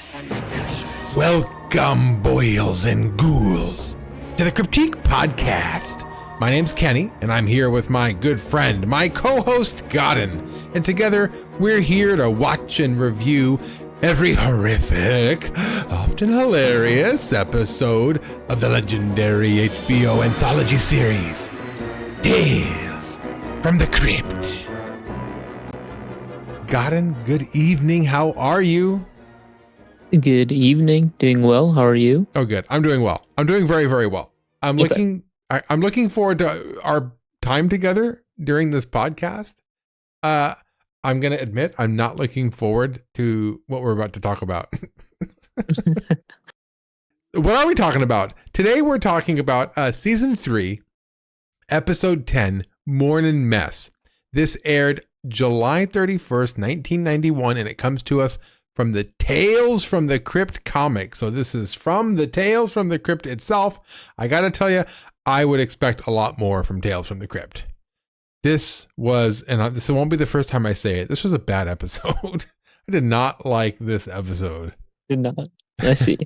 from the Crypt. Welcome, boils and ghouls, to the Critique Podcast. My name's Kenny, and I'm here with my good friend, my co-host, Godden. And together, we're here to watch and review every horrific, often hilarious episode of the legendary HBO anthology series, Tales from the Crypt. Godden, good evening. How are you? Good evening. Doing well. How are you? Oh, good. I'm doing well. I'm doing very, very well. I'm looking forward to our time together during this podcast. I'm going to admit I'm not looking forward to what we're about to talk about. What are we talking about? Today we're talking about season 3, episode 10, Mournin Mess. This aired July 31st, 1991, and it comes to us from the Tales from the Crypt comic. So this is from the Tales from the Crypt itself. I got to tell you, I would expect a lot more from Tales from the Crypt. This was, and this won't be the first time I say it, this was a bad episode. I did not like this episode. Did not. I see.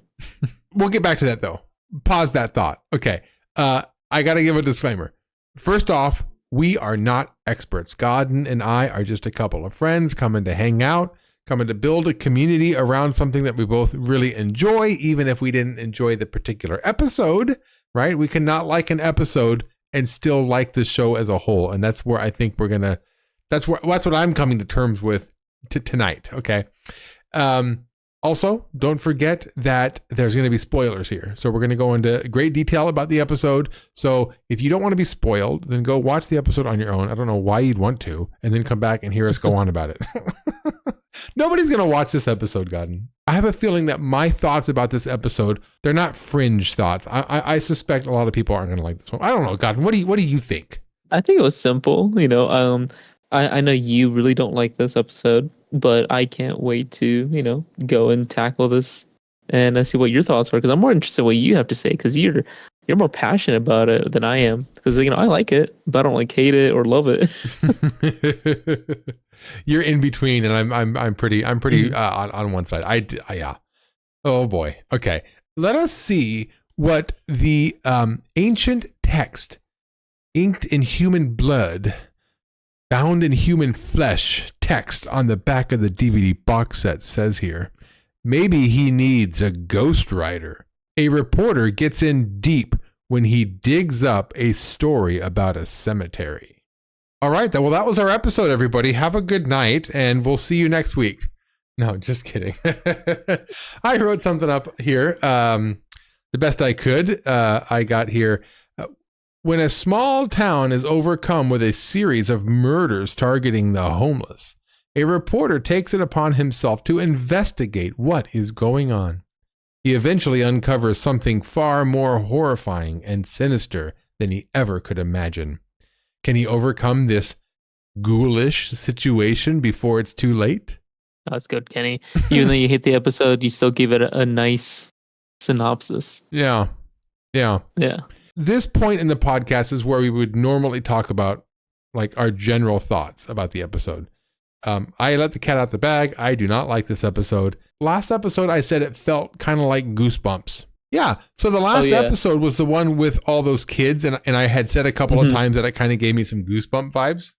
We'll get back to that though. Pause that thought. Okay. I got to give a disclaimer. First off, we are not experts. Godden and I are just a couple of friends coming to hang out, coming to build a community around something that we both really enjoy, even if we didn't enjoy the particular episode, right? We cannot like an episode and still like the show as a whole. And that's where I think that's what I'm coming to terms with tonight. Okay. Also, don't forget that there's going to be spoilers here. So we're going to go into great detail about the episode. So if you don't want to be spoiled, then go watch the episode on your own. I don't know why you'd want to, and then come back and hear us go on about it. Nobody's going to watch this episode, Godden. I have a feeling that my thoughts about this episode, they're not fringe thoughts. I suspect a lot of people aren't going to like this one. I don't know, Godden. What do you think? I think it was simple. I know you really don't like this episode, but I can't wait to, go and tackle this and see what your thoughts are, because I'm more interested in what you have to say, because you're more passionate about it than I am. Because I like it, but I don't hate it or love it. You're in between, and I'm pretty on one side. Yeah. Oh boy. Okay. Let us see what the ancient text, inked in human blood, bound in human flesh text on the back of the DVD box set says here. Maybe he needs a ghostwriter. A reporter gets in deep when he digs up a story about a cemetery. All right, well, that was our episode, everybody. Have a good night, and we'll see you next week. No, just kidding. I wrote something up here, the best I could. I got here. When a small town is overcome with a series of murders targeting the homeless, a reporter takes it upon himself to investigate what is going on. He eventually uncovers something far more horrifying and sinister than he ever could imagine. Can he overcome this ghoulish situation before it's too late? That's good, Kenny. Even though you hate the episode, you still give it a nice synopsis. Yeah. This point in the podcast is where we would normally talk about like our general thoughts about the episode. I let the cat out the bag. I do not like this episode. Last episode, I said it felt kind of like Goosebumps. Yeah. So the last episode was the one with all those kids, and I had said a couple of times that it kind of gave me some Goosebump vibes,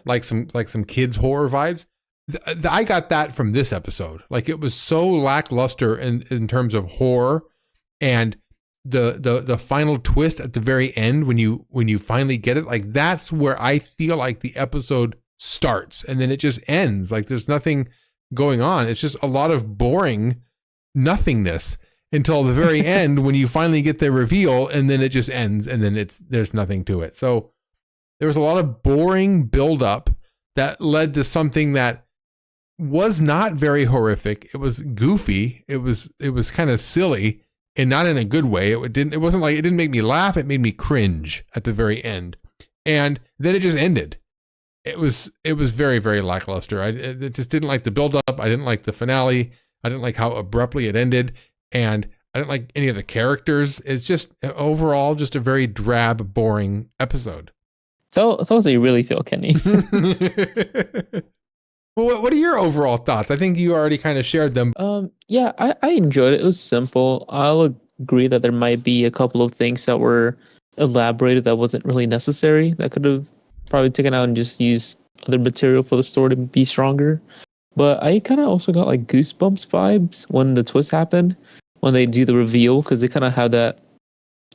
like some kids horror vibes. I got that from this episode. Like it was so lackluster in terms of horror, and the final twist at the very end when you finally get it, like that's where I feel like the episode starts, and then it just ends. Like there's nothing going on. It's just a lot of boring nothingness until the very end when you finally get the reveal, and then it just ends, and then there's nothing to it. So there was a lot of boring buildup that led to something that was not very horrific. It was goofy. It was kind of silly, and not in a good way. It didn't make me laugh. It made me cringe at the very end. And then it just ended. It was very, very lackluster. I just didn't like the buildup. I didn't like the finale. I didn't like how abruptly it ended. And I didn't like any of the characters. It's just overall just a very drab, boring episode. So how you really feel, Kenny? Well, what are your overall thoughts? I think you already kind of shared them. Yeah, I enjoyed it. It was simple. I'll agree that there might be a couple of things that were elaborated that wasn't really necessary. That could have probably taken out and just used other material for the story to be stronger. But I kind of also got like goosebumps vibes when the twist happened, when they do the reveal, because they kind of have that,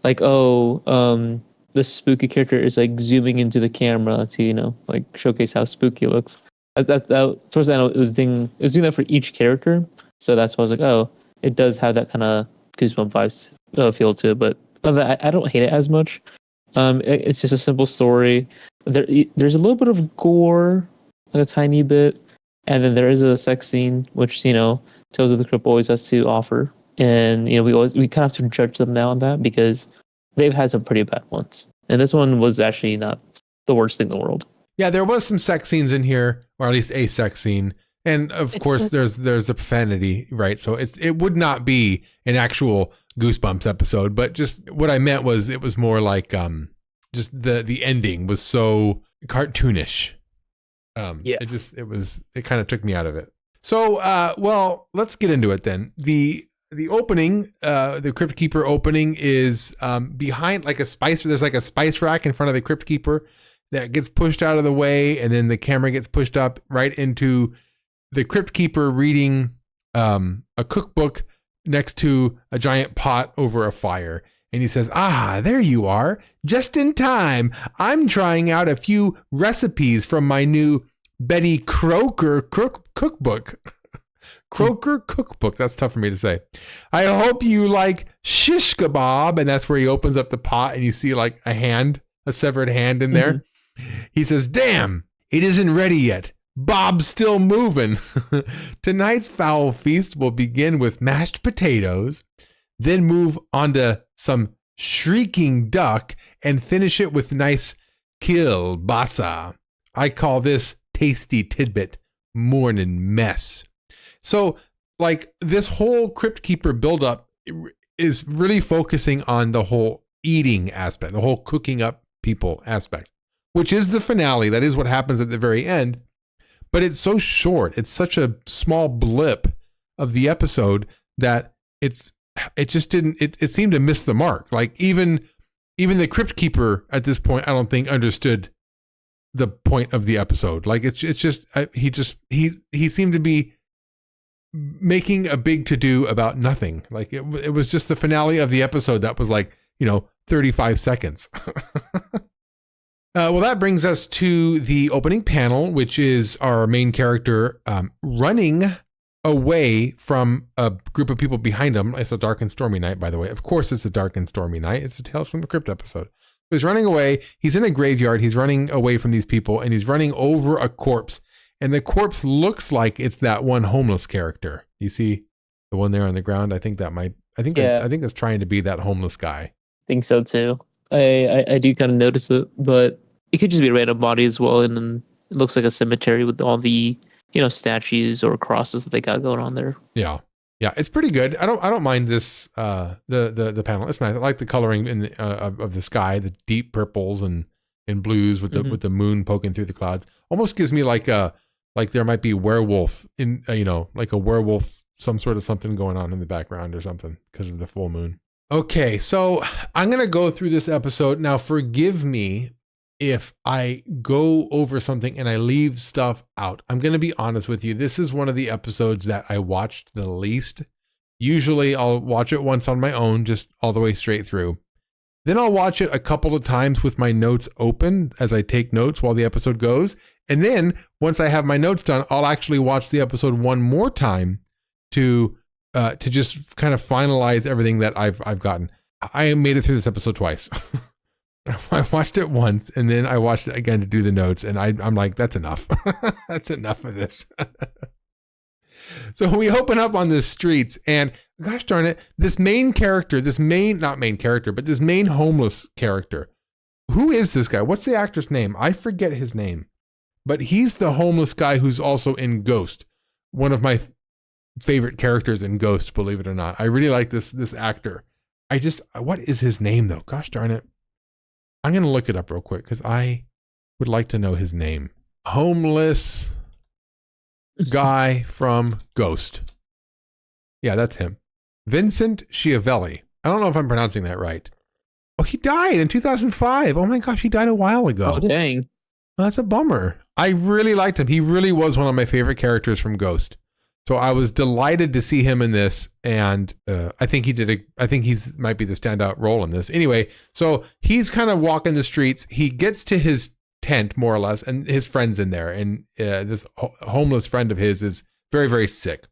like, the spooky character is like zooming into the camera to, like showcase how spooky it looks. That towards the end, it was doing that for each character. So that's why I was like, oh, it does have that kind of goosebump vibes feel to it. But I don't hate it as much. It's just a simple story. There's a little bit of gore, like a tiny bit, and then there is a sex scene, which Tales of the Crypt always has to offer, and we kind of have to judge them now on that because they've had some pretty bad ones, and this one was actually not the worst thing in the world. Yeah, there was some sex scenes in here, or at least a sex scene, and of course there's a profanity, right? So it would not be an actual Goosebumps episode, but just what I meant was it was more like just the ending was so cartoonish. It kind of took me out of it. So well, let's get into it then. The opening, the Crypt Keeper opening is behind like a spice. There's like a spice rack in front of the Crypt Keeper that gets pushed out of the way, and then the camera gets pushed up right into the Crypt Keeper reading a cookbook next to a giant pot over a fire. And he says, there you are, just in time. I'm trying out a few recipes from my new Betty Croker cookbook. Croker cookbook. That's tough for me to say. I hope you like shish kebab. And that's where he opens up the pot and you see like a severed hand in there. Mm-hmm. He says, damn, it isn't ready yet. Bob's still moving. Tonight's fowl feast will begin with mashed potatoes, then move on to some shrieking duck, and finish it with nice kielbasa. I call this tasty tidbit Mournin mess. So, like, this whole Crypt Keeper buildup is really focusing on the whole eating aspect, the whole cooking up people aspect, which is the finale. That is what happens at the very end. But it's so short. It's such a small blip of the episode that it seemed to miss the mark. Like even the Crypt Keeper at this point, I don't think understood the point of the episode. Like he seemed to be making a big to-do about nothing. Like it was just the finale of the episode that was like, 35 seconds. Well, that brings us to the opening panel, which is our main character running away from a group of people behind him. It's a dark and stormy night, by the way. Of course, it's a dark and stormy night. It's a Tales from the Crypt episode. So he's running away. He's in a graveyard. He's running away from these people, and he's running over a corpse. And the corpse looks like it's that one homeless character. You see the one there on the ground? I think that's trying to be that homeless guy. I think so too. I do kind of notice it, but it could just be a random body as well, and then it looks like a cemetery with all the statues or crosses that they got going on there. Yeah, it's pretty good. I don't mind this the panel. It's nice. I like the coloring of the sky, the deep purples and blues with the moon poking through the clouds. Almost gives me like there might be werewolf in like a werewolf, some sort of something going on in the background or something because of the full moon. Okay, so I'm going to go through this episode. Now, forgive me if I go over something and I leave stuff out. I'm going to be honest with you. This is one of the episodes that I watched the least. Usually I'll watch it once on my own, just all the way straight through. Then I'll watch it a couple of times with my notes open as I take notes while the episode goes. And then once I have my notes done, I'll actually watch the episode one more time to just kind of finalize everything that I've gotten. I made it through this episode twice. I watched it once and then I watched it again to do the notes, and I'm like, that's enough. That's enough of this. So we open up on the streets, and gosh darn it, this main homeless character. Who is this guy? What's the actor's name? I forget his name, but he's the homeless guy who's also in Ghost. One of my favorite characters in Ghost, believe it or not. I really like this actor. What is his name though? Gosh darn it. I'm going to look it up real quick because I would like to know his name. Homeless guy from Ghost. Yeah, that's him. Vincent Schiavelli. I don't know if I'm pronouncing that right. Oh, he died in 2005. Oh my gosh, he died a while ago. Oh, dang. Well, that's a bummer. I really liked him. He really was one of my favorite characters from Ghost. So I was delighted to see him in this, and I think he's might be the standout role in this. Anyway, so he's kind of walking the streets. He gets to his tent, more or less, and his friend's in there. And this homeless friend of his is very, very sick,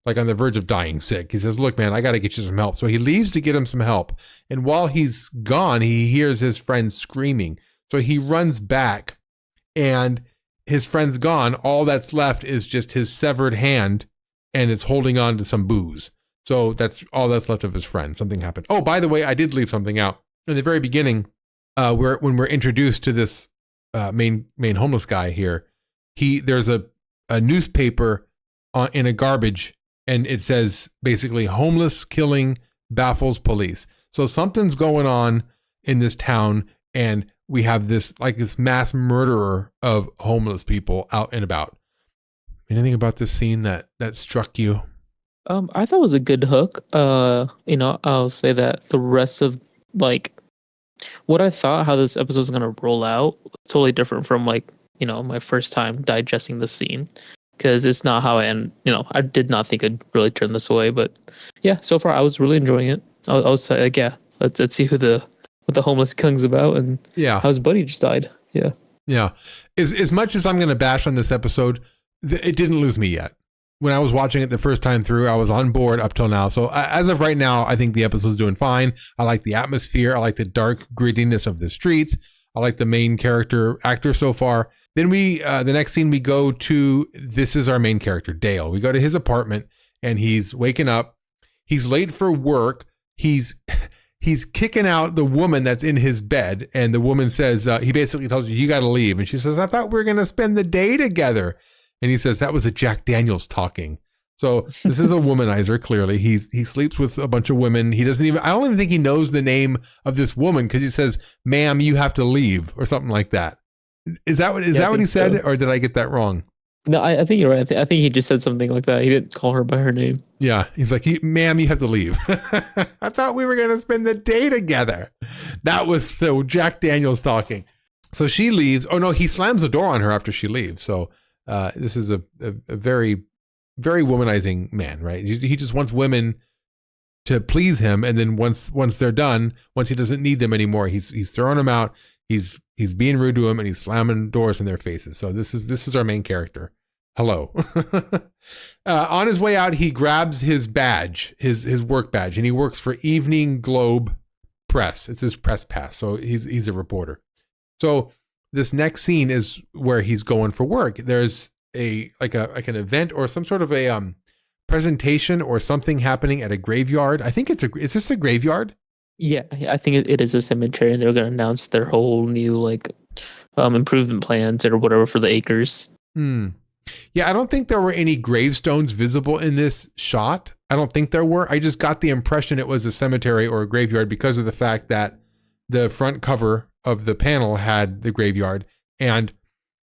like on the verge of dying sick. He says, look, man, I got to get you some help. So he leaves to get him some help. And while he's gone, he hears his friend screaming. So he runs back, and his friend's gone. All that's left is just his severed hand, and it's holding on to some booze. So that's all that's left of his friend. Something happened. Oh, by the way, I did leave something out. In the very beginning, when we're introduced to this main homeless guy here, there's a newspaper in a garbage, and it says basically homeless killing baffles police. So something's going on in this town, and we have this mass murderer of homeless people out and about. Anything about this scene that struck you? I thought it was a good hook. I'll say that the rest of what I thought how this episode was gonna roll out was totally different from my first time digesting the scene, because it's not how I did not think I'd really turn this away. But yeah, so far I was really enjoying it. I was like, yeah, let's see what the homeless killing's about, and how his buddy just died. Yeah. As much as I'm gonna bash on this episode, it didn't lose me yet. When I was watching it the first time through, I was on board up till now. So as of right now, I think the episode's doing fine. I like the atmosphere. I like the dark grittiness of the streets. I like the main actor so far. Then the next scene we go to, this is our main character, Dale. We go to his apartment, and he's waking up. He's late for work. He's kicking out the woman that's in his bed. And the woman says, he basically tells you got to leave. And she says, I thought we were going to spend the day together. And he says, that was a Jack Daniels talking. So this is a womanizer, clearly. He sleeps with a bunch of women. I don't even think he knows the name of this woman, because he says, ma'am, you have to leave, or something like that. Is that what he said? So. Or did I get that wrong? No, I think you're right. I think he just said something like that. He didn't call her by her name. Yeah. He's like, ma'am, you have to leave. I thought we were going to spend the day together. That was the Jack Daniels talking. So she leaves. Oh no, he slams the door on her after she leaves. So this is a very, very womanizing man, right? He just wants women to please him, and then once they're done, once he doesn't need them anymore, he's throwing them out. He's being rude to them, and he's slamming doors in their faces. So this is our main character. Hello. On his way out, he grabs his badge, his work badge, and he works for Evening Globe Press. It's his press pass. So he's a reporter. So this next scene is where he's going for work. There's an event or some sort of a presentation or something happening at a graveyard. I think is this a graveyard? Yeah, I think it is a cemetery, and they're going to announce their whole new improvement plans or whatever for the acres. Yeah, I don't think there were any gravestones visible in this shot. I don't think there were. I just got the impression it was a cemetery or a graveyard because of the fact that the front cover of the panel had the graveyard, and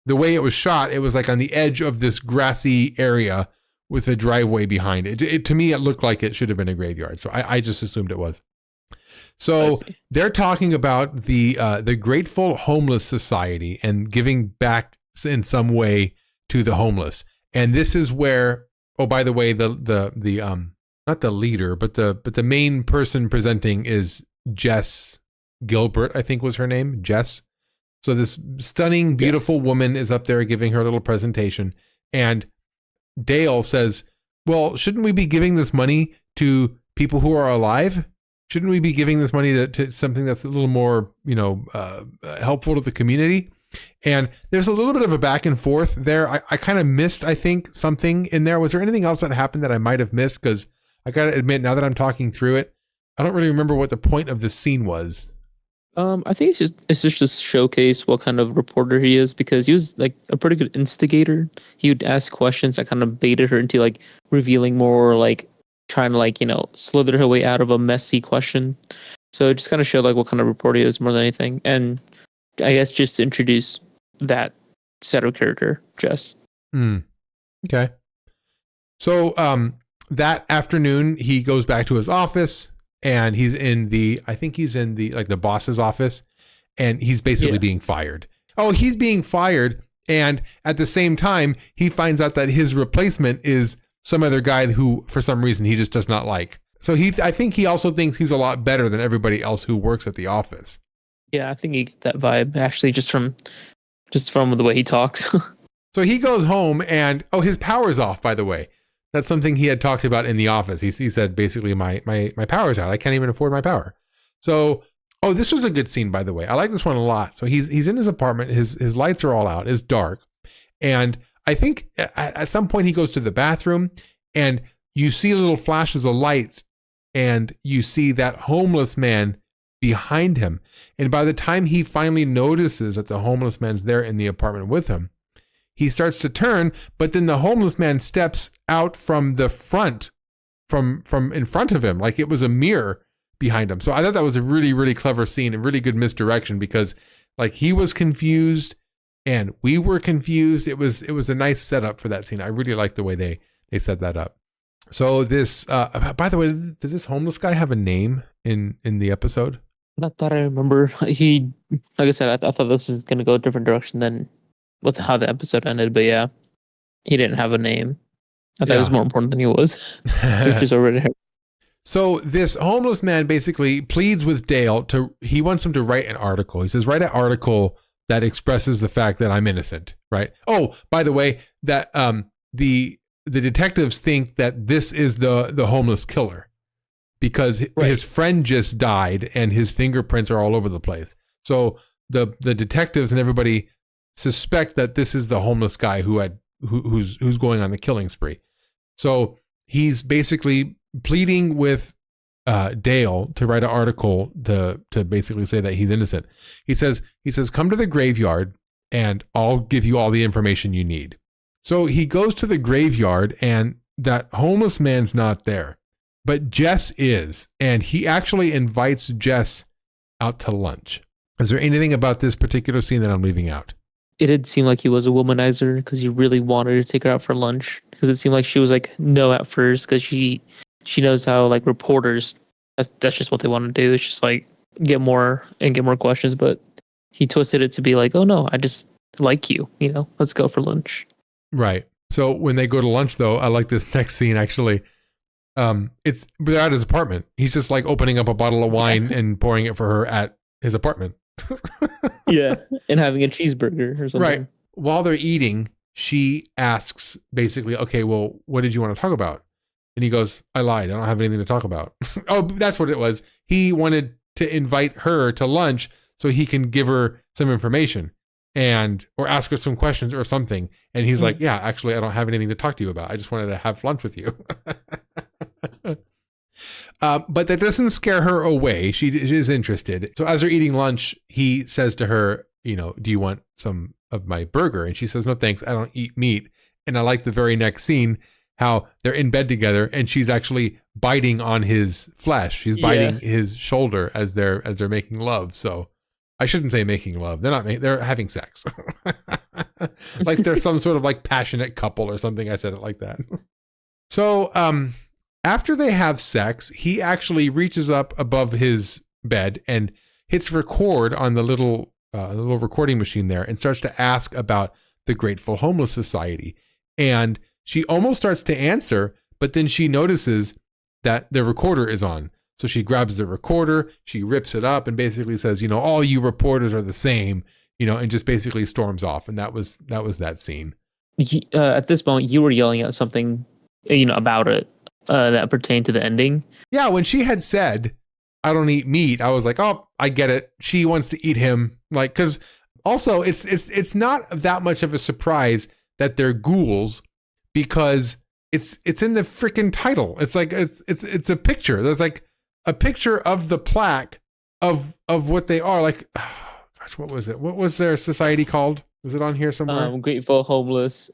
the way it was shot, it was like on the edge of this grassy area with a driveway behind it. To me, it looked like it should have been a graveyard. So I just assumed it was. So they're talking about the Grateful Homeless Society and giving back in some way to the homeless. And this is where, oh, by the way, the not the leader, but the main person presenting is Jess Gilbert, I think was her name, Jess. So this stunning, beautiful woman is up there giving her little presentation. And Dale says, well, shouldn't we be giving this money to people who are alive? Shouldn't we be giving this money to something that's a little more, helpful to the community? And there's a little bit of a back and forth there. I kind of missed, I think, something in there. Was there anything else that happened that I might have missed? Because I got to admit, now that I'm talking through it, I don't really remember what the point of this scene was. I think it's just to showcase what kind of reporter he is, because he was like a pretty good instigator. He would ask questions that kind of baited her into revealing more, trying to slither her way out of a messy question. So it just kind of showed what kind of reporter he is more than anything. And I guess just to introduce that set of character, Jess. Okay. So that afternoon, he goes back to his office, and he's in the boss's office, and he's basically being fired. Oh, he's being fired, and at the same time, he finds out that his replacement is some other guy who, for some reason, he just does not like. So I think he also thinks he's a lot better than everybody else who works at the office. Yeah, I think you get that vibe actually just from the way he talks. So he goes home, and his power's off, by the way. That's something he had talked about in the office. He said, basically, my power's out. I can't even afford my power. So, this was a good scene, by the way. I like this one a lot. So he's in his apartment. His lights are all out. It's dark. And I think at some point he goes to the bathroom, and you see little flashes of light, and you see that homeless man behind him. And by the time he finally notices that the homeless man's there in the apartment with him, he starts to turn, but then the homeless man steps out from the front, from in front of him, like it was a mirror behind him. So I thought that was a really, really clever scene, a really good misdirection, because like he was confused and we were confused. It was a nice setup for that scene. I really liked the way they set that up. So this, by the way, did this homeless guy have a name in the episode? Not that I remember. He, like I said, I thought this was going to go a different direction than with how the episode ended, but yeah, he didn't have a name. I thought it was more important than he was. He was just already here. So this homeless man basically pleads with Dale he wants him to write an article. He says, write an article that expresses the fact that I'm innocent, right? Oh, by the way, that the detectives think that this is the homeless killer because his friend just died and his fingerprints are all over the place. So the detectives and everybody suspect that this is the homeless guy who's going on the killing spree. So he's basically pleading with Dale to write an article to basically say that he's innocent. He says, come to the graveyard and I'll give you all the information you need. So he goes to the graveyard and that homeless man's not there, but Jess is, and he actually invites Jess out to lunch. Is there anything about this particular scene that I'm leaving out? It did seem like he was a womanizer because he really wanted to take her out for lunch, because it seemed like she was like no at first because she knows how like reporters, that's just what they want to do. It's just like get more questions, but he twisted it to be like, oh no, I just like you, let's go for lunch. Right. So when they go to lunch though, I like this next scene actually. They're at his apartment. He's just like opening up a bottle of wine and pouring it for her at his apartment. Yeah, and having a cheeseburger or something. Right. While they're eating, she asks basically, okay, well, what did you want to talk about? And he goes, I lied. I don't have anything to talk about. Oh, that's what it was. He wanted to invite her to lunch so he can give her some information or ask her some questions or something. And he's like, yeah, actually, I don't have anything to talk to you about. I just wanted to have lunch with you. But that doesn't scare her away. She is interested. So as they're eating lunch, he says to her, do you want some of my burger? And she says, no, thanks. I don't eat meat. And I like the very next scene, how they're in bed together and she's actually biting on his flesh. She's biting his shoulder as they're making love. So I shouldn't say making love. They're having sex. Like they're some sort of like passionate couple or something. I said it like that. So, after they have sex, he actually reaches up above his bed and hits record on the little recording machine there and starts to ask about the Grateful Homeless Society. And she almost starts to answer, but then she notices that the recorder is on. So she grabs the recorder, she rips it up and basically says, all you reporters are the same, and just basically storms off. And that was that scene. At this moment, you were yelling at something, about it. That pertained to the ending. Yeah, when she had said, I don't eat meat, I was like, oh, I get it. She wants to eat him. Like, because also it's not that much of a surprise that they're ghouls because it's in the freaking title. It's like it's a picture. There's like a picture of the plaque of what they are. Like, oh, gosh, what was it? What was their society called? Is it on here somewhere? Grateful Homeless.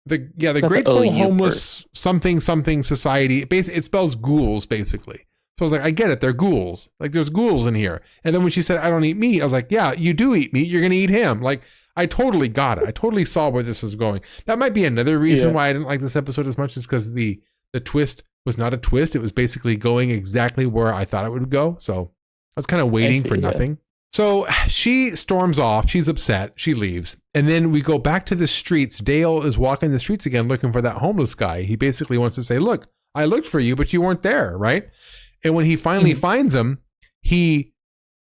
The Grateful Homeless something Society. Basically, it spells ghouls basically. So I was like, I get it. They're ghouls. Like there's ghouls in here. And then when she said, I don't eat meat, I was like, yeah, you do eat meat. You're going to eat him. Like I totally got it. I totally saw where this was going. That might be another reason why I didn't like this episode as much, is because the twist was not a twist. It was basically going exactly where I thought it would go. So I was kind of waiting for nothing. So she storms off. She's upset. She leaves. And then we go back to the streets. Dale is walking the streets again looking for that homeless guy. He basically wants to say, look, I looked for you, but you weren't there, right? And when he finally finds him, he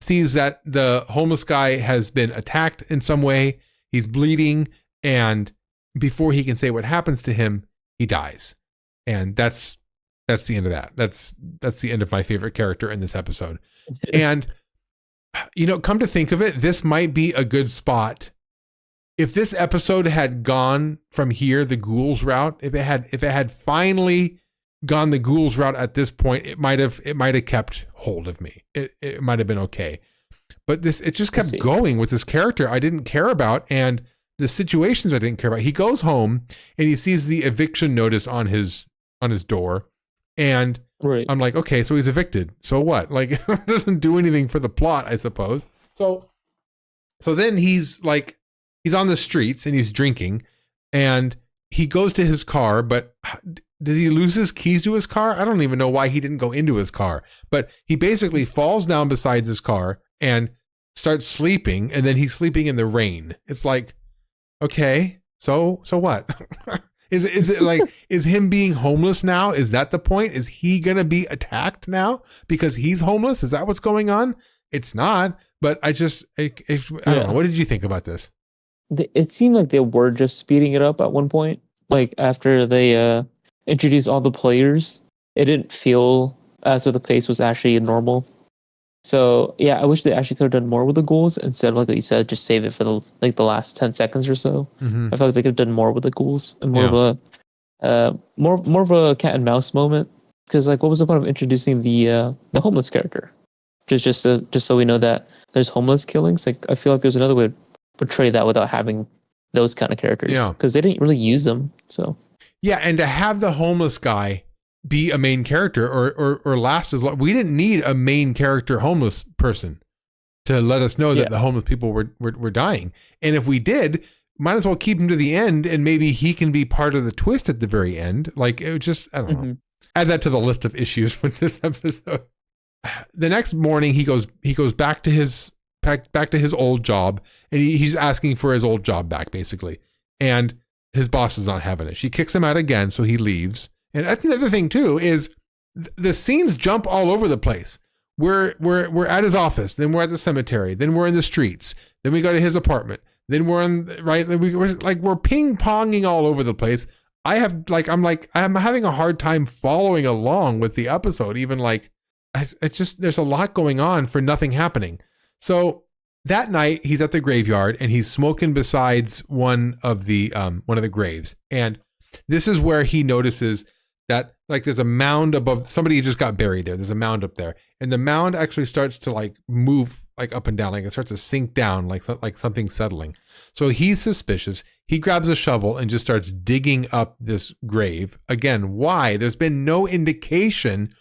sees that the homeless guy has been attacked in some way. He's bleeding. And before he can say what happens to him, he dies. And that's the end of that. That's the end of my favorite character in this episode. And come to think of it, this might be a good spot. If this episode had gone from here, the ghouls route, if it had finally gone the ghouls route at this point, it might have kept hold of me. It might have been okay. But it just kept going with this character I didn't care about, and the situations I didn't care about. He goes home and he sees the eviction notice on his door. And I'm like, okay, so he's evicted. So what? Like, it doesn't do anything for the plot, I suppose. So then he's on the streets and he's drinking, and he goes to his car, but did he lose his keys to his car? I don't even know why he didn't go into his car, but he basically falls down beside his car and starts sleeping, and then he's sleeping in the rain. It's like, okay, so what? Is it like, is him being homeless now? Is that the point? Is he going to be attacked now because he's homeless? Is that what's going on? It's not, but I don't know. What did you think about this? It seemed like they were just speeding it up at one point. Like after they introduced all the players, it didn't feel as though the pace was actually normal. So yeah, I wish they actually could have done more with the ghouls instead of, like what you said, just save it for the last 10 seconds or so. Mm-hmm. I felt like they could have done more with the ghouls and more of a cat and mouse moment. Because like, what was the point of introducing the homeless character? Just so we know that there's homeless killings. Like, I feel like there's another way to portray that without having those kind of characters. Yeah, because they didn't really use them. So yeah, and to have the homeless guy be a main character or last as long. We didn't need a main character homeless person to let us know that the homeless people were dying. And if we did, might as well keep him to the end, and maybe he can be part of the twist at the very end. Like, it just, I don't know. Add that to the list of issues with this episode. The next morning he goes back to his old job, and he's asking for his old job back, basically. And his boss is not having it. She kicks him out again, so he leaves. And I think the other thing too is the scenes jump all over the place. We're at his office, then we're at the cemetery, then we're in the streets, then we go to his apartment, then we're we're ping ponging all over the place. I'm having a hard time following along with the episode. Even it's just, there's a lot going on for nothing happening. So that night he's at the graveyard and he's smoking besides one of the graves, and this is where he notices that there's a mound above. Somebody just got buried there. There's a mound up there, and the mound actually starts to move up and down, it starts to sink down, like something settling. So he's suspicious. He grabs a shovel and just starts digging up this grave. Again, why? There's been no indication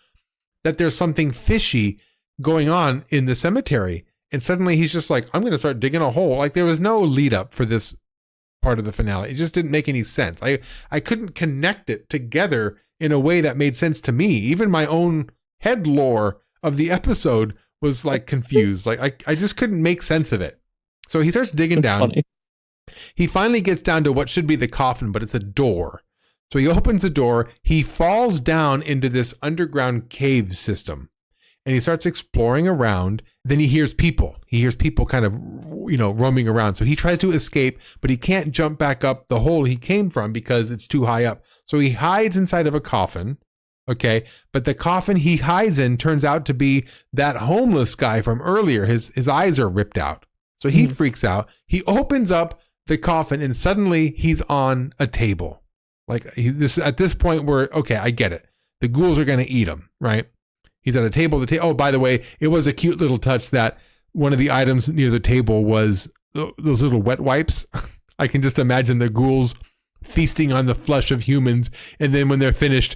that there's something fishy going on in the cemetery, and suddenly he's just like, I'm going to start digging a hole. There was no lead up for this part of the finale. It just didn't make any sense. I couldn't connect it together in a way that made sense to me. Even my own head lore of the episode was confused. I just couldn't make sense of it. So he starts digging down. Funny. He finally gets down to what should be the coffin, but it's a door. So he opens the door. He falls down into this underground cave system, and he starts exploring around. Then he hears people. He hears people kind of, roaming around. So he tries to escape, but he can't jump back up the hole he came from because it's too high up. So he hides inside of a coffin. Okay. But the coffin he hides in turns out to be that homeless guy from earlier. His eyes are ripped out. So he freaks out. He opens up the coffin, and suddenly he's on a table. At this point where, okay, I get it. The ghouls are going to eat him, right? He's at a table. Oh, by the way, it was a cute little touch that one of the items near the table was those little wet wipes. I can just imagine the ghouls feasting on the flesh of humans, and then when they're finished,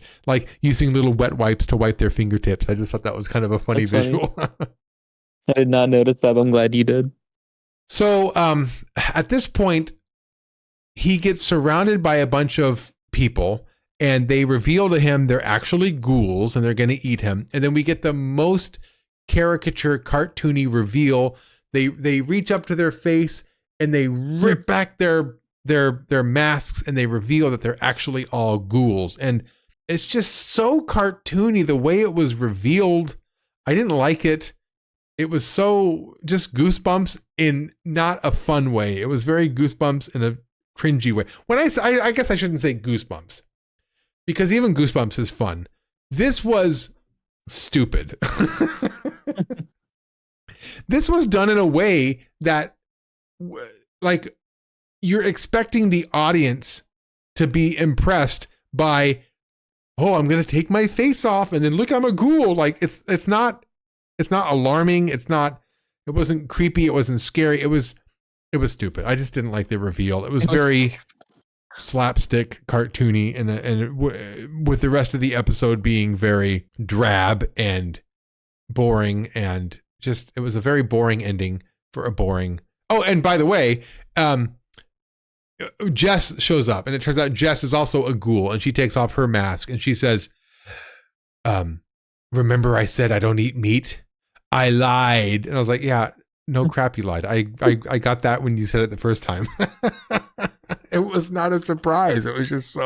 using little wet wipes to wipe their fingertips. I just thought that was kind of a funny visual. I did not notice that, but I'm glad you did. So at this point, he gets surrounded by a bunch of people, and they reveal to him they're actually ghouls and they're going to eat him. And then we get the most caricature, cartoony reveal. They reach up to their face and they rip back their masks, and they reveal that they're actually all ghouls. And it's just so cartoony the way it was revealed. I didn't like it. It was so just Goosebumps in not a fun way. It was very Goosebumps in a cringy way. When I guess I shouldn't say Goosebumps, because even Goosebumps is fun. This was stupid. This was done in a way that, like, you're expecting the audience to be impressed by, oh, I'm going to take my face off and then look, I'm a ghoul. Like, it's not alarming. It wasn't creepy. It wasn't scary. It was stupid. I just didn't like the reveal. It was very slapstick, cartoony, and with the rest of the episode being very drab and boring, and just, it was a very boring ending for a boring. Oh, and by the way, Jess shows up, and it turns out Jess is also a ghoul, and she takes off her mask and she says, remember I said I don't eat meat? I lied. And I was like, yeah, no crap, you lied. I got that when you said it the first time. It was not a surprise. It was just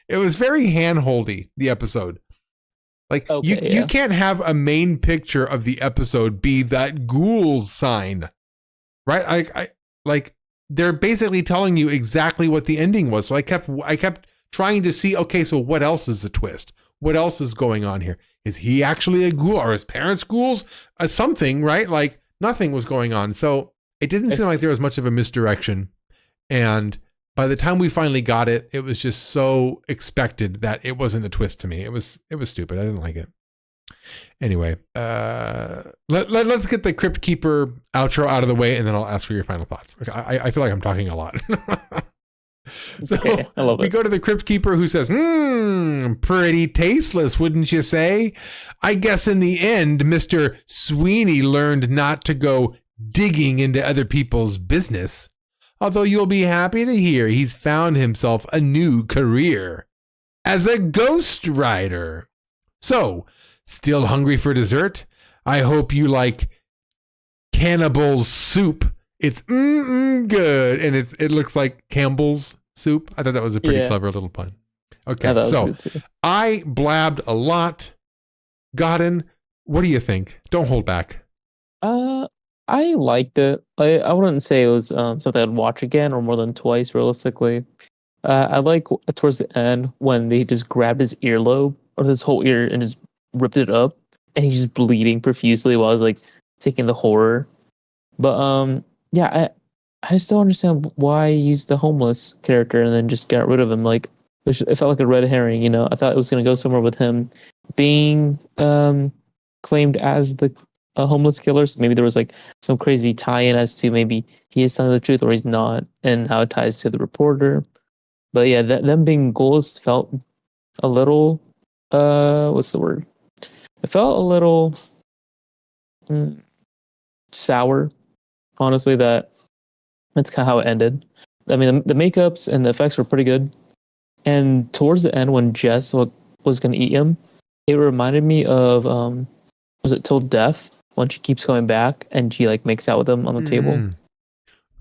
it was very hand-holdy, the episode. Like, okay, you can't have a main picture of the episode be that ghouls sign, right? I like, they're basically telling you exactly what the ending was. So I kept trying to see, okay, so what else is the twist? What else is going on here? Is he actually a ghoul? Are his parents ghouls? Something, right? Like, nothing was going on. So it didn't seem like there was much of a misdirection. And by the time we finally got it, it was just so expected that it wasn't a twist to me. It was stupid. I didn't like it. Anyway, let's get the Crypt Keeper outro out of the way, and then I'll ask for your final thoughts. Okay, I feel like I'm talking a lot. So okay, I love it. We go to the Crypt Keeper, who says, pretty tasteless, wouldn't you say? I guess in the end, Mr. Sweeney learned not to go digging into other people's business. Although you'll be happy to hear he's found himself a new career as a ghostwriter. So, still hungry for dessert? I hope you like Cannibal's soup. It's good, and it looks like Campbell's soup. I thought that was a pretty clever little pun. Okay, so I blabbed a lot. Godden, what do you think? Don't hold back. I liked it. I wouldn't say it was something I'd watch again or more than twice, realistically. I like towards the end when they just grabbed his earlobe or his whole ear and just ripped it up, and he's just bleeding profusely while I was like taking the horror. But yeah, I just don't understand why he used the homeless character and then just got rid of him. Like, it felt like a red herring, you know. I thought it was gonna go somewhere with him being claimed as the homeless killer. So maybe there was like some crazy tie-in as to maybe he is telling the truth or he's not, and how it ties to the reporter. But yeah, them being ghouls felt a little what's the word? It felt a little sour, honestly. That's kind of how it ended. I mean, the makeups and the effects were pretty good, and towards the end when Jess was going to eat him, it reminded me of was it Till Death, when she keeps going back and she like makes out with him on the table,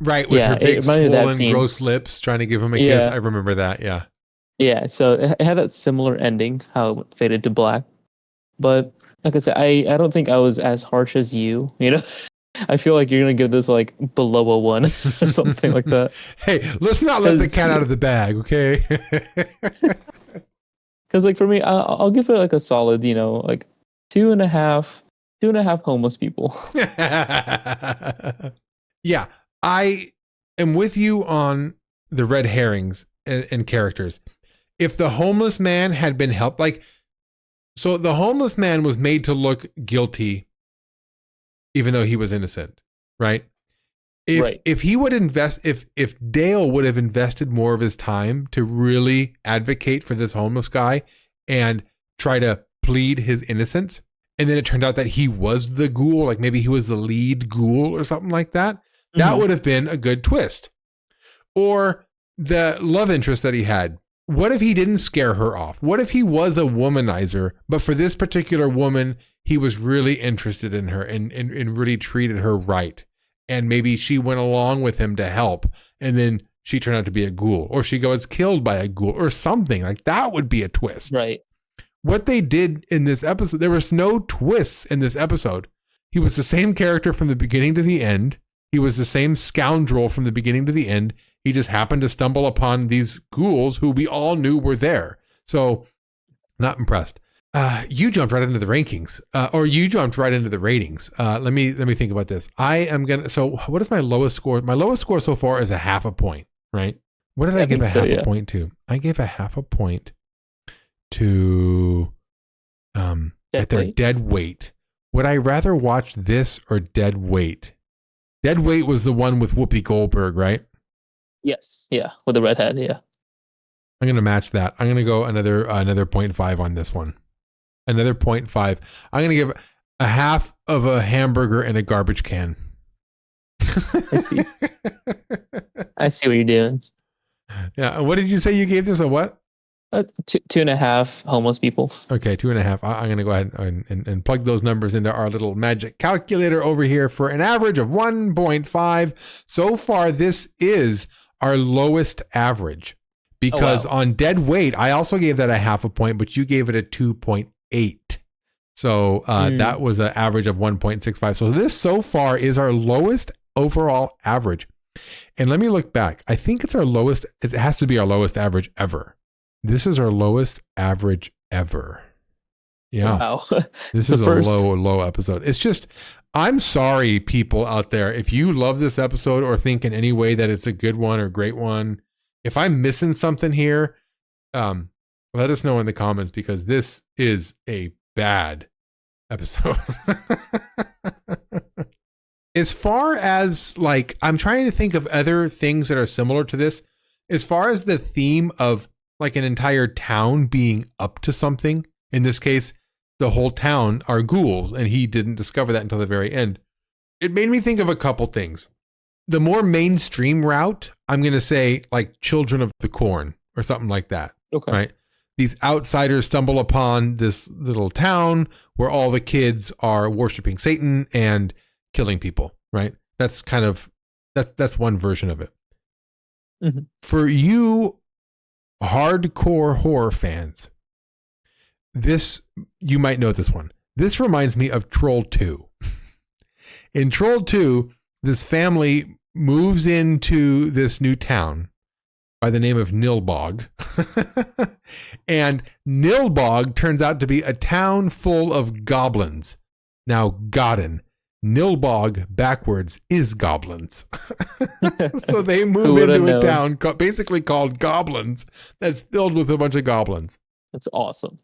right, with her big swollen gross lips trying to give him a kiss. I remember that. Yeah, so it had that similar ending, how it faded to black. But like I said, I don't think I was as harsh as you know. I feel like you're going to give this like below a 1 or something like that. Hey, let's not let the cat out of the bag, okay? Because like for me, I'll give it like a solid, you know, like 2.5 homeless people. Yeah, I am with you on the red herrings and characters. If the homeless man had been helped, like, so the homeless man was made to look guilty even though he was innocent, right? If he would invest, if Dale would have invested more of his time to really advocate for this homeless guy and try to plead his innocence, and then it turned out that he was the ghoul, like maybe he was the lead ghoul or something like that, That would have been a good twist. Or the love interest that he had. What if he didn't scare her off? What if he was a womanizer, but for this particular woman, he was really interested in her and really treated her right? And maybe she went along with him to help, and then she turned out to be a ghoul, or she was killed by a ghoul, or something. Like, that would be a twist. Right. What they did in this episode, there was no twists in this episode. He was the same character from the beginning to the end. He was the same scoundrel from the beginning to the end. He just happened to stumble upon these ghouls who we all knew were there. So, not impressed. You jumped right into the rankings, or you jumped right into the ratings. Let me think about this. So what is my lowest score? My lowest score so far is a 0.5 point, right? What did I give a half a point to? I gave a 0.5 point to at their dead weight. Would I rather watch this or Dead Weight? Dead Weight was the one with Whoopi Goldberg, right? Yes. Yeah. With the redhead. Yeah. I'm going to match that. I'm going to go another 0.5 on this one. Another 0.5. I'm going to give a half of a hamburger in a garbage can. I see. I see what you're doing. Yeah. What did you say you gave this a what? 2.5 homeless people. Okay, 2.5. I'm going to go ahead and plug those numbers into our little magic calculator over here for an average of 1.5. So far, this is our lowest average, because on Dead Weight, I also gave that a 0.5 point, but you gave it a 2.8. So that was an average of 1.65. So this so far is our lowest overall average. And let me look back. I think it's our lowest. It has to be our lowest average ever. This is our lowest average ever. Yeah. Wow. This is a low episode. It's just, I'm sorry, people out there, if you love this episode or think in any way that it's a good one or great one, if I'm missing something here, let us know in the comments, because this is a bad episode. As far as, like, I'm trying to think of other things that are similar to this, as far as the theme of like an entire town being up to something. In this case, the whole town are ghouls, and he didn't discover that until the very end. It made me think of a couple things. The more mainstream route, I'm going to say like Children of the Corn or something like that. Okay. Right? These outsiders stumble upon this little town where all the kids are worshiping Satan and killing people, right? That's kind of, that's one version of it. Mm-hmm. For you hardcore horror fans, this, you might know this one. This reminds me of Troll 2. In Troll 2, this family moves into this new town by the name of Nilbog. And Nilbog turns out to be a town full of goblins. Now, Godden. Nilbog backwards is goblins. So they move into a town basically called Goblins that's filled with a bunch of goblins. That's awesome.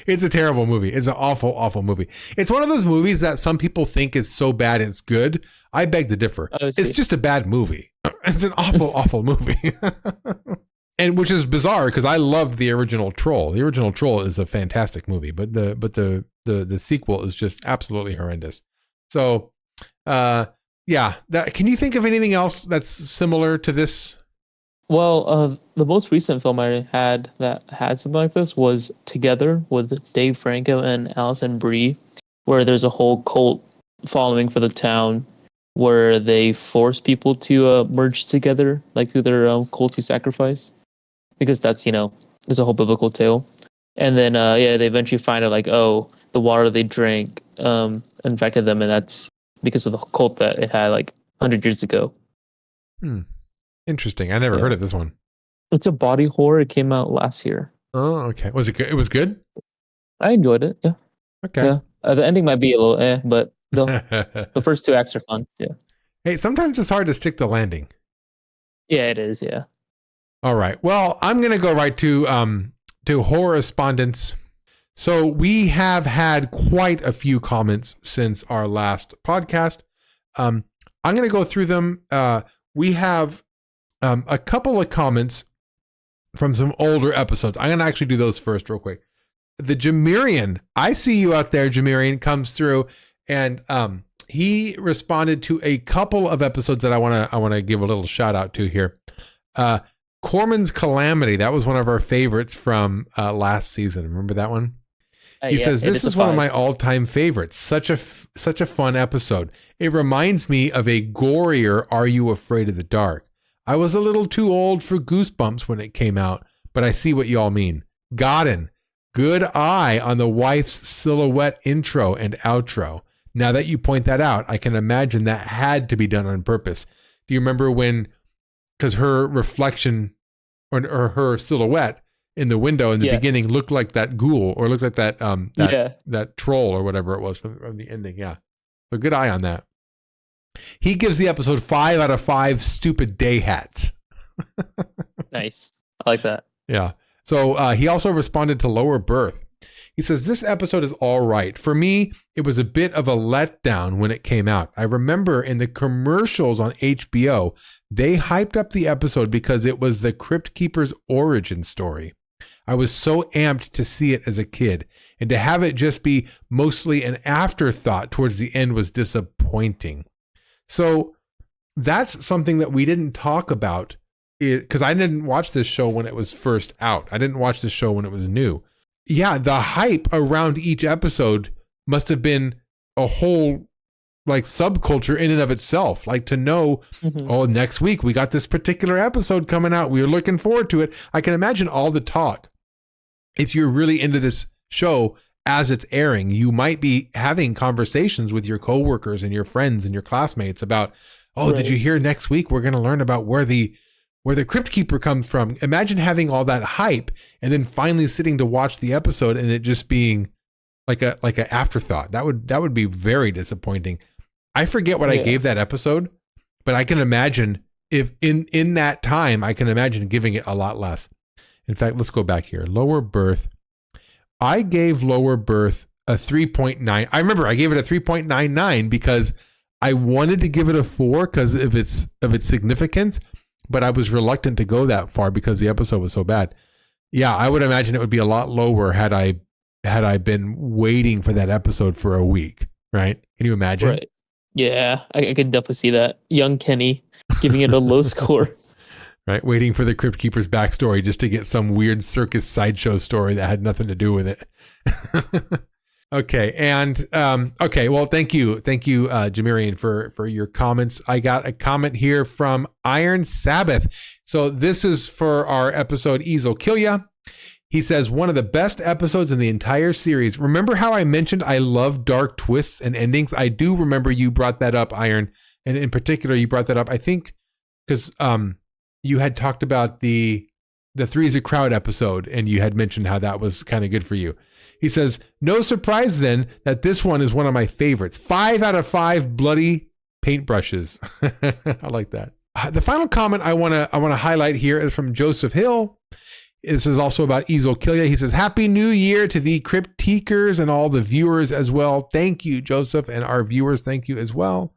It's a terrible movie. It's an awful, awful movie. It's one of those movies that some people think is so bad it's good. I beg to differ. It's just a bad movie. It's an awful, awful movie. And which is bizarre, because I loved the original Troll. The original Troll is a fantastic movie, but the sequel is just absolutely horrendous. So, yeah. Can you think of anything else that's similar to this? Well, the most recent film I had that had something like this was Together with Dave Franco and Alison Brie, where there's a whole cult following for the town, where they force people to merge together, like through their culty sacrifice, because that's, there's a whole biblical tale. And then, they eventually find out, like, oh, the water they drank infected them, and that's because of the cult that it had, like, 100 years ago. Interesting. I never heard of this one. It's a body horror. It came out last year. Oh, okay. Was it good? It was good? I enjoyed it, yeah. Okay. Yeah. The ending might be a little but the first two acts are fun, yeah. Hey, sometimes it's hard to stick the landing. Yeah, it is, yeah. All right. Well, I'm going to go right to Horrorespondents. So we have had quite a few comments since our last podcast. I'm going to go through them. We have a couple of comments from some older episodes. I'm going to actually do those first real quick. The Jamirian, I see you out there, Jamirian, comes through, and he responded to a couple of episodes that I want to give a little shout out to here. Corman's Calamity, that was one of our favorites from last season. Remember that one? He says, this is one of my all-time favorites. Such a fun episode. It reminds me of a gorier Are You Afraid of the Dark? I was a little too old for Goosebumps when it came out, but I see what y'all mean. Godden, good eye on the wife's silhouette intro and outro. Now that you point that out, I can imagine that had to be done on purpose. Do you remember when, because her reflection or her silhouette in the window in the beginning looked like that ghoul or looked like that troll or whatever it was from the ending. Yeah. So good eye on that. He gives the episode 5 out of 5 stupid day hats. Nice. I like that. Yeah. So he also responded to Lower Birth. He says, this episode is all right. For me, it was a bit of a letdown when it came out. I remember in the commercials on HBO, they hyped up the episode because it was the Crypt Keeper's origin story. I was so amped to see it as a kid, and to have it just be mostly an afterthought towards the end was disappointing. So that's something that we didn't talk about, because I didn't watch this show when it was first out. I didn't watch this show when it was new. Yeah, the hype around each episode must have been a whole like subculture in and of itself. Like to know, oh, next week we got this particular episode coming out. We're looking forward to it. I can imagine all the talk. If you're really into this show as it's airing, you might be having conversations with your coworkers and your friends and your classmates about, did you hear next week we're going to learn about where the Crypt Keeper comes from? Imagine having all that hype and then finally sitting to watch the episode and it just being like an afterthought. That would be very disappointing. I forget what I gave that episode, but I can imagine if in that time, I can imagine giving it a lot less. In fact, let's go back here. Lower Birth. I gave Lower Birth a 3.9. I remember I gave it a 3.99 because I wanted to give it a 4 because of its significance, but I was reluctant to go that far because the episode was so bad. Yeah, I would imagine it would be a lot lower had I been waiting for that episode for a week, right? Can you imagine? Right. Yeah, I could definitely see that. Young Kenny giving it a low score. Right, waiting for the Crypt Keeper's backstory just to get some weird circus sideshow story that had nothing to do with it. Okay, and well, thank you, Jamirian, for your comments. I got a comment here from Iron Sabbath. So this is for our episode Easel Kill Ya. He says, one of the best episodes in the entire series. Remember how I mentioned I love dark twists and endings? I do remember you brought that up, Iron, and in particular, you brought that up, I think, because you had talked about the Three's a Crowd episode, and you had mentioned how that was kind of good for you. He says, no surprise then that this one is one of my favorites. 5 out of 5 bloody paintbrushes. I like that. The final comment I want to highlight here is from Joseph Hill. This is also about Easel Kill Ya. He says, Happy New Year to the Crypteekers and all the viewers as well. Thank you, Joseph, and our viewers, thank you as well.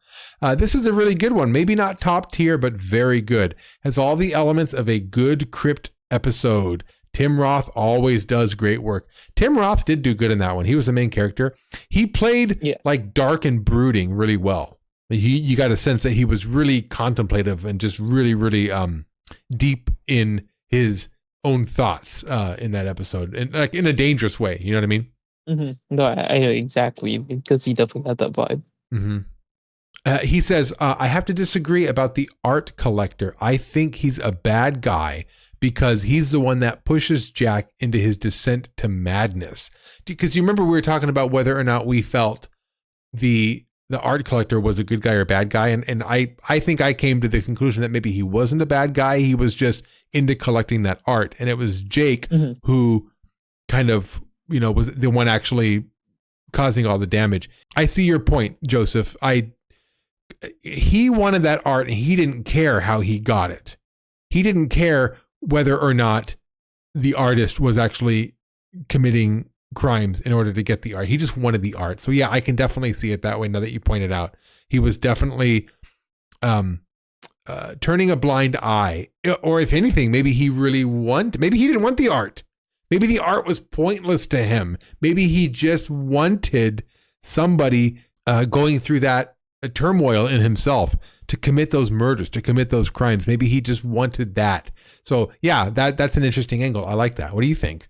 This is a really good one. Maybe not top tier, but very good. Has all the elements of a good Crypt episode. Tim Roth always does great work. Tim Roth did do good in that one. He was the main character. He played like dark and brooding really well. You got a sense that he was really contemplative and just really, really deep in his own thoughts in that episode, and like in a dangerous way. You know what I mean? Mm-hmm. No, I know exactly, because he definitely had that vibe. Mm-hmm. He says, I have to disagree about the art collector. I think he's a bad guy because he's the one that pushes Jack into his descent to madness. Because you remember we were talking about whether or not we felt the art collector was a good guy or bad guy. And I think I came to the conclusion that maybe he wasn't a bad guy. He was just into collecting that art. And it was Jake who kind of, was the one actually causing all the damage. I see your point, Joseph. He wanted that art and he didn't care how he got it. He didn't care whether or not the artist was actually committing crimes in order to get the art. He just wanted the art. So yeah, I can definitely see it that way now that you pointed out. He was definitely turning a blind eye. Or if anything, maybe he didn't want the art. Maybe the art was pointless to him. Maybe he just wanted somebody going through that turmoil in himself to commit those murders, to commit those crimes. Maybe he just wanted that. So yeah, that's an interesting angle. I like that. What do you think?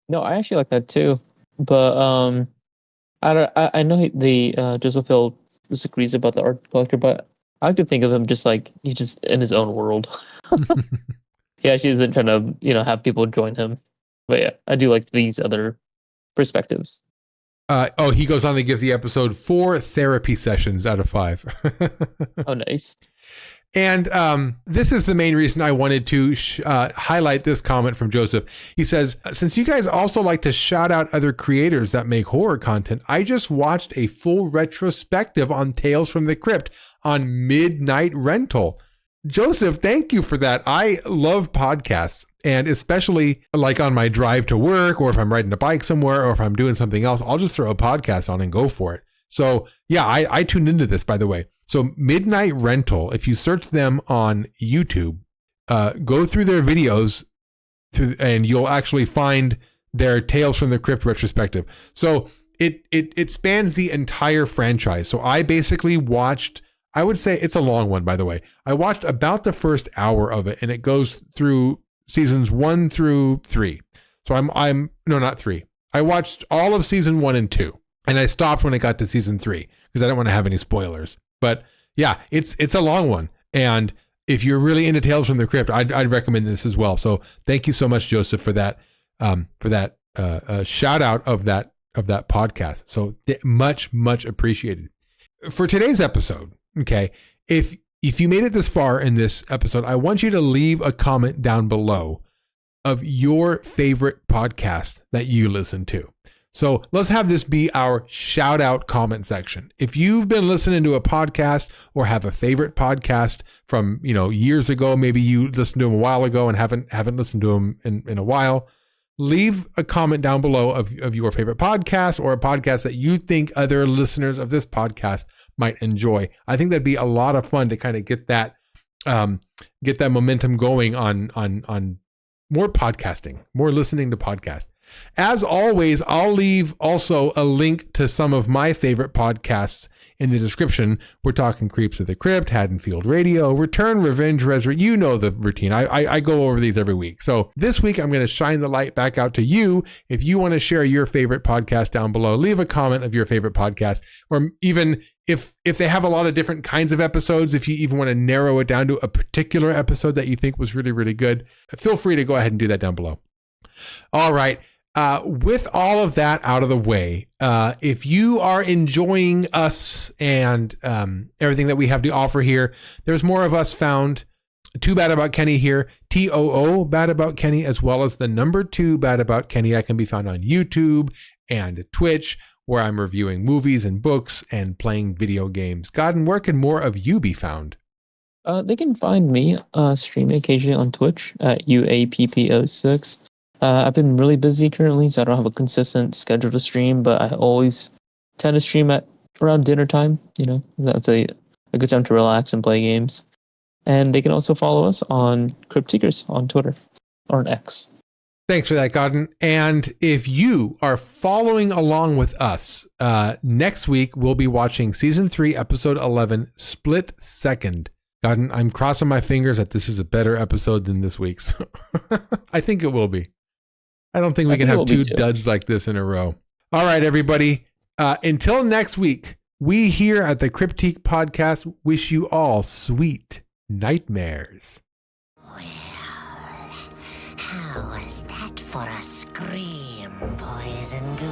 No, I actually like that too. But I know the Joseph Hill disagrees about the art collector, but I like to think of him just like he's just in his own world. He actually isn't trying to, have people join him. But yeah, I do like these other perspectives. He goes on to give the episode 4 therapy sessions out of 5. Oh, nice. And this is the main reason I wanted to highlight this comment from Joseph. He says, since you guys also like to shout out other creators that make horror content, I just watched a full retrospective on Tales from the Crypt on Midnight Rental. Joseph, thank you for that. I love podcasts, and especially like on my drive to work, or if I'm riding a bike somewhere, or if I'm doing something else, I'll just throw a podcast on and go for it. So yeah, I tuned into this, by the way. So Midnight Rental, if you search them on YouTube, go through their videos and you'll actually find their Tales from the Crypt retrospective. So it spans the entire franchise. So I basically watched, I would say it's a long one, by the way. I watched about the first hour of it, and it goes through seasons 1 through 3. So no, not 3. I watched all of season 1 and 2, and I stopped when it got to season 3 because I don't want to have any spoilers. But yeah, it's a long one. And if you're really into Tales from the Crypt, I'd recommend this as well. So thank you so much, Joseph, for that shout out of that podcast. So much appreciated. For today's episode, okay, if you made it this far in this episode, I want you to leave a comment down below of your favorite podcast that you listen to. So let's have this be our shout out comment section. If you've been listening to a podcast or have a favorite podcast from, years ago, maybe you listened to them a while ago and haven't listened to them in a while, leave a comment down below of your favorite podcast or a podcast that you think other listeners of this podcast might enjoy. I think that'd be a lot of fun to kind of get that momentum going on more podcasting, more listening to podcasts. As always, I'll leave also a link to some of my favorite podcasts in the description. We're talking Creeps of the Crypt, Haddonfield Radio, Return, Revenge, Resurrect. You know the routine. I go over these every week. So this week, I'm going to shine the light back out to you. If you want to share your favorite podcast down below, leave a comment of your favorite podcast, or even if they have a lot of different kinds of episodes, if you even want to narrow it down to a particular episode that you think was really, really good, feel free to go ahead and do that down below. All right. With all of that out of the way, if you are enjoying us and everything that we have to offer here, there's more of us found. Too Bad About Kenny here, TOO Bad About Kenny, as well as the number 2 Bad About Kenny. I can be found on YouTube and Twitch, where I'm reviewing movies and books and playing video games. Godden, where can more of you be found? They can find me streaming occasionally on Twitch at UAPP06. I've been really busy currently, so I don't have a consistent schedule to stream, but I always tend to stream at around dinner time. That's a good time to relax and play games. And they can also follow us on Crypt Seekers on Twitter or on X. Thanks for that, Godden. And if you are following along with us, next week we'll be watching Season 3, Episode 11, Split Second. Godden, I'm crossing my fingers that this is a better episode than this week's. I think it will be. I don't think we can have 2 duds like this in a row. All right, everybody. Until next week, we here at the Cryptique Podcast wish you all sweet nightmares. Well, how was that for a scream, boys and girls?